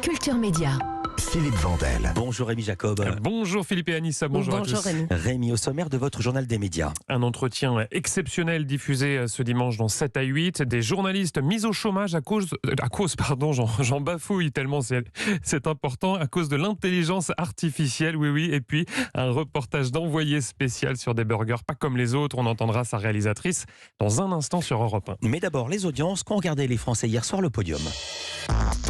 Culture Média. Philippe Vandel. Bonjour Rémi Jacob. Bonjour Philippe et Anissa, bonjour à tous. Rémi. Rémi, au sommaire de votre journal des médias. Un entretien exceptionnel diffusé ce dimanche dans 7 à 8. Des journalistes mis au chômage j'en bafouille tellement c'est important, à cause de l'intelligence artificielle, oui. Et puis un reportage d'envoyé spécial sur des burgers pas comme les autres. On entendra sa réalisatrice dans un instant sur Europe 1. Mais d'abord, les audiences qu'ont regardé les Français hier soir le podium.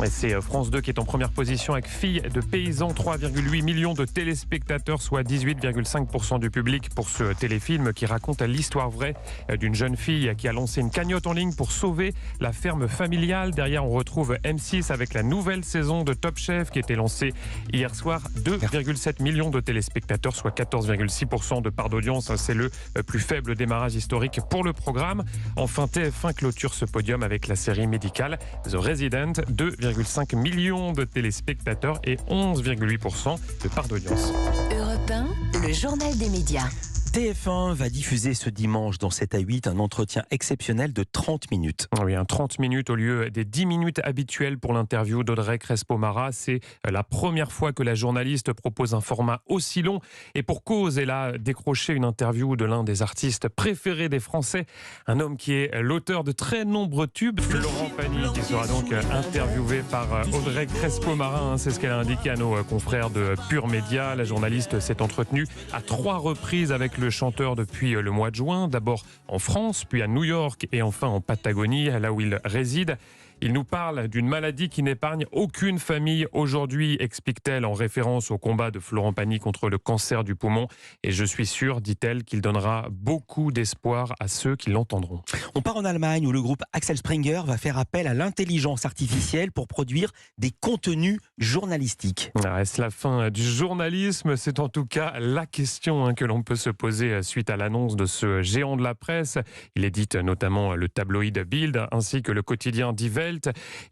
Et c'est France 2 qui est en première position avec Filles de paysans, 3,8 millions de téléspectateurs, soit 18,5% du public pour ce téléfilm qui raconte l'histoire vraie d'une jeune fille qui a lancé une cagnotte en ligne pour sauver la ferme familiale. Derrière, on retrouve M6 avec la nouvelle saison de Top Chef qui était lancée hier soir. 2,7 millions de téléspectateurs, soit 14,6% de part d'audience. C'est le plus faible démarrage historique pour le programme. Enfin, TF1 clôture ce podium avec la série médicale The Resident, 2,5 millions de téléspectateurs et 11,8% de part d'audience. Europe 1, le journal des médias. TF1 va diffuser ce dimanche dans 7 à 8 un entretien exceptionnel de 30 minutes. Oui, 30 minutes au lieu des 10 minutes habituelles pour l'interview d'Audrey Crespo-Mara. C'est la première fois que la journaliste propose un format aussi long. Et pour cause, elle a décroché une interview de l'un des artistes préférés des Français. Un homme qui est l'auteur de très nombreux tubes, Florent Pagny, qui sera donc interviewé par Audrey Crespo-Mara. C'est ce qu'elle a indiqué à nos confrères de Pure Média. La journaliste s'est entretenue à 3 reprises avec le chanteur depuis le mois de juin, d'abord en France, puis à New York et enfin en Patagonie, là où il réside. Il nous parle d'une maladie qui n'épargne aucune famille aujourd'hui, explique-t-elle en référence au combat de Florent Pagny contre le cancer du poumon. Et je suis sûr, dit-elle, qu'il donnera beaucoup d'espoir à ceux qui l'entendront. On part en Allemagne où le groupe Axel Springer va faire appel à l'intelligence artificielle pour produire des contenus journalistiques. Est-ce la fin du journalisme? C'est en tout cas la question que l'on peut se poser suite à l'annonce de ce géant de la presse. Il édite notamment le tabloïd Bild ainsi que le quotidien Die Welt.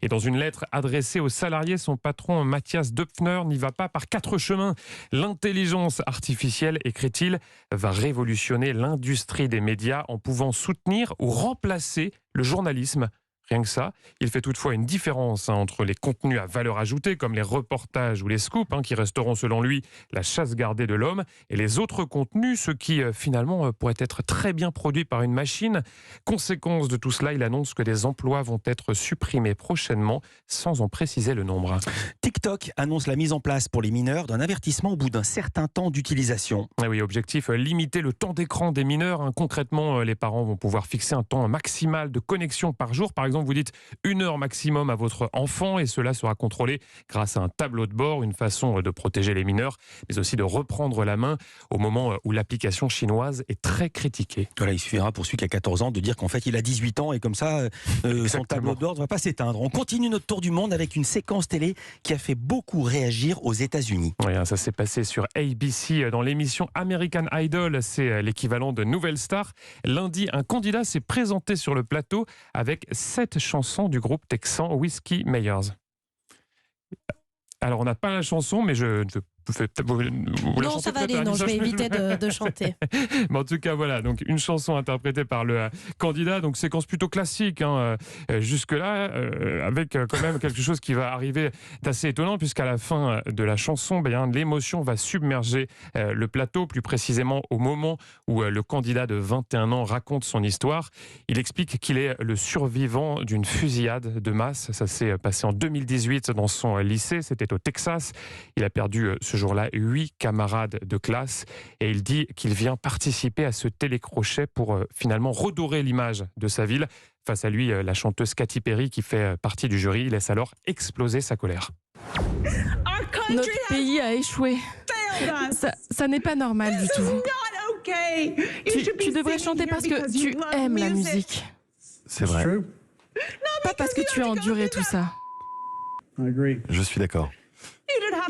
Et dans une lettre adressée aux salariés, son patron Matthias Döpfner n'y va pas par 4 chemins. L'intelligence artificielle, écrit-il, va révolutionner l'industrie des médias en pouvant soutenir ou remplacer le journalisme. Rien que ça. Il fait toutefois une différence entre les contenus à valeur ajoutée, comme les reportages ou les scoops, qui resteront selon lui la chasse gardée de l'homme, et les autres contenus, ceux qui finalement pourraient être très bien produits par une machine. Conséquence de tout cela, il annonce que des emplois vont être supprimés prochainement, sans en préciser le nombre. TikTok annonce la mise en place pour les mineurs d'un avertissement au bout d'un certain temps d'utilisation. Ah oui, objectif, limiter le temps d'écran des mineurs. Concrètement, les parents vont pouvoir fixer un temps maximal de connexion par jour. Par exemple, vous dites 1 heure maximum à votre enfant et cela sera contrôlé grâce à un tableau de bord, une façon de protéger les mineurs, mais aussi de reprendre la main au moment où l'application chinoise est très critiquée. Voilà, il suffira pour celui qui a 14 ans de dire qu'en fait il a 18 ans et comme ça son tableau de bord ne va pas s'éteindre. On continue notre tour du monde avec une séquence télé qui a fait beaucoup réagir aux États-Unis. Oui, ça s'est passé sur ABC dans l'émission American Idol, c'est l'équivalent de Nouvelle Star. Lundi, un candidat s'est présenté sur le plateau avec 7 chansons du groupe texan Whiskey Myers. Alors, on n'a pas la chanson, mais je non, ça va aller, non, je vais éviter de chanter. Mais en tout cas, voilà, donc une chanson interprétée par le candidat, donc séquence plutôt classique, jusque-là, avec quand même quelque chose qui va arriver d'assez étonnant, puisqu'à la fin de la chanson, l'émotion va submerger le plateau, plus précisément au moment où le candidat de 21 ans raconte son histoire. Il explique qu'il est le survivant d'une fusillade de masse. Ça s'est passé en 2018 dans son lycée, c'était au Texas. Il a perdu ce jour-là 8 camarades de classe et il dit qu'il vient participer à ce télécrochet pour finalement redorer l'image de sa ville. Face à lui, la chanteuse Katy Perry qui fait partie du jury laisse alors exploser sa colère. Notre pays a échoué. Ça n'est pas normal du tout. Tu devrais chanter parce que tu aimes la musique. C'est vrai. Pas parce que tu as enduré tout ça. Je suis d'accord.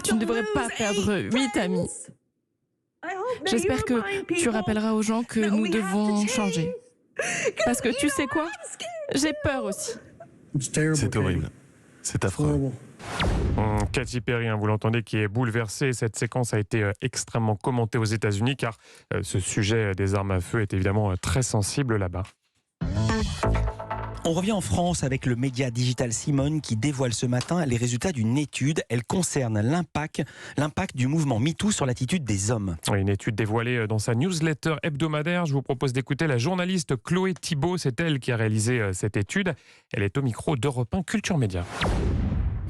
Tu ne devrais pas perdre 8 amis. J'espère que tu rappelleras aux gens que nous devons changer. Parce que tu sais quoi? J'ai peur aussi. C'est horrible. C'est affreux. Katy Perry, vous l'entendez, qui est bouleversée. Cette séquence a été extrêmement commentée aux États-Unis car ce sujet des armes à feu est évidemment très sensible là-bas. On revient en France avec le média digital Simone qui dévoile ce matin les résultats d'une étude. Elle concerne l'impact du mouvement MeToo sur l'attitude des hommes. Une étude dévoilée dans sa newsletter hebdomadaire. Je vous propose d'écouter la journaliste Chloé Thibault. C'est elle qui a réalisé cette étude. Elle est au micro d'Europe 1 Culture Média.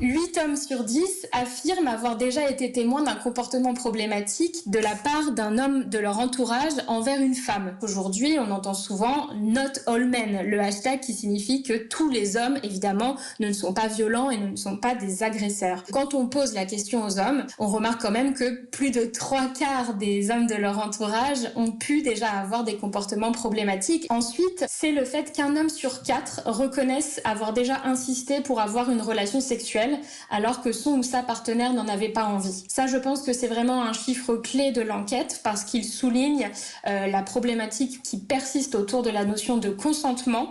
8 hommes sur 10 affirment avoir déjà été témoins d'un comportement problématique de la part d'un homme de leur entourage envers une femme. Aujourd'hui, on entend souvent « not all men », le hashtag qui signifie que tous les hommes, évidemment, ne sont pas violents et ne sont pas des agresseurs. Quand on pose la question aux hommes, on remarque quand même que plus de 3/4 des hommes de leur entourage ont pu déjà avoir des comportements problématiques. Ensuite, c'est le fait qu'un homme sur 4 reconnaisse avoir déjà insisté pour avoir une relation sexuelle alors que son ou sa partenaire n'en avait pas envie. Ça, je pense que c'est vraiment un chiffre clé de l'enquête parce qu'il souligne la problématique qui persiste autour de la notion de consentement.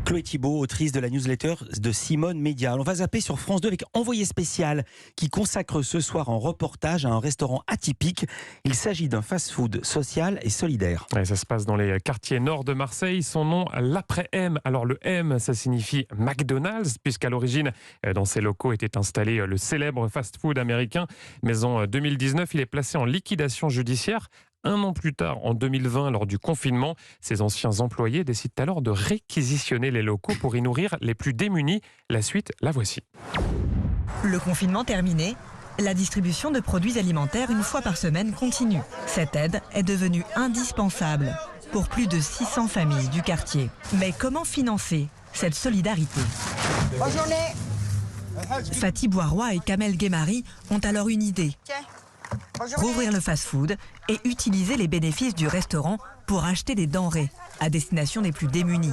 Chloé Thibault, autrice de la newsletter de Simone Média. On va zapper sur France 2 avec Envoyé spécial qui consacre ce soir en reportage à un restaurant atypique. Il s'agit d'un fast-food social et solidaire. Ouais, ça se passe dans les quartiers nord de Marseille. Son nom, l'après-M. Alors le M, ça signifie McDonald's, puisqu'à l'origine, dans ces locaux était installé le célèbre fast-food américain. Mais en 2019, il est placé en liquidation judiciaire. Un an plus tard, en 2020, lors du confinement, ses anciens employés décident alors de réquisitionner les locaux pour y nourrir les plus démunis. La suite, la voici. Le confinement terminé, la distribution de produits alimentaires une fois par semaine continue. Cette aide est devenue indispensable pour plus de 600 familles du quartier. Mais comment financer cette solidarité ? Bonne journée. Fatih Boirois et Kamel Guémari ont alors une idée. Rouvrir le fast-food et utiliser les bénéfices du restaurant pour acheter des denrées à destination des plus démunis.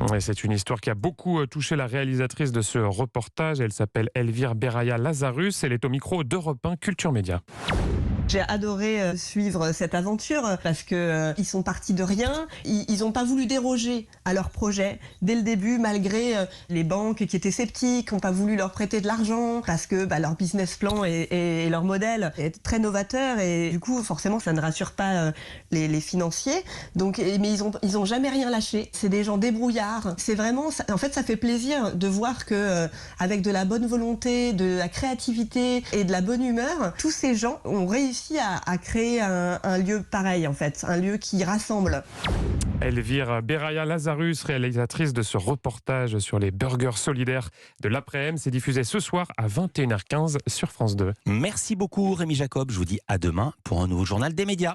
Ouais, c'est une histoire qui a beaucoup touché la réalisatrice de ce reportage. Elle s'appelle Elvire Beraya Lazarus. Elle est au micro d'Europe 1 Culture Média. J'ai adoré suivre cette aventure parce que ils sont partis de rien. Ils n'ont pas voulu déroger à leur projet dès le début, malgré les banques qui étaient sceptiques, n'ont pas voulu leur prêter de l'argent parce que leur business plan et leur modèle est très novateur et du coup forcément ça ne rassure pas les financiers. Donc, mais ils ont jamais rien lâché. C'est des gens débrouillards. C'est vraiment, en fait, ça fait plaisir de voir que avec de la bonne volonté, de la créativité et de la bonne humeur, tous ces gens ont réussi à créer un lieu pareil, en fait, un lieu qui rassemble. Elvire Beraya Lazarus, réalisatrice de ce reportage sur les burgers solidaires de l'après-m, c'est diffusé ce soir à 21h15 sur France 2. Merci beaucoup Rémi Jacob, je vous dis à demain pour un nouveau journal des médias.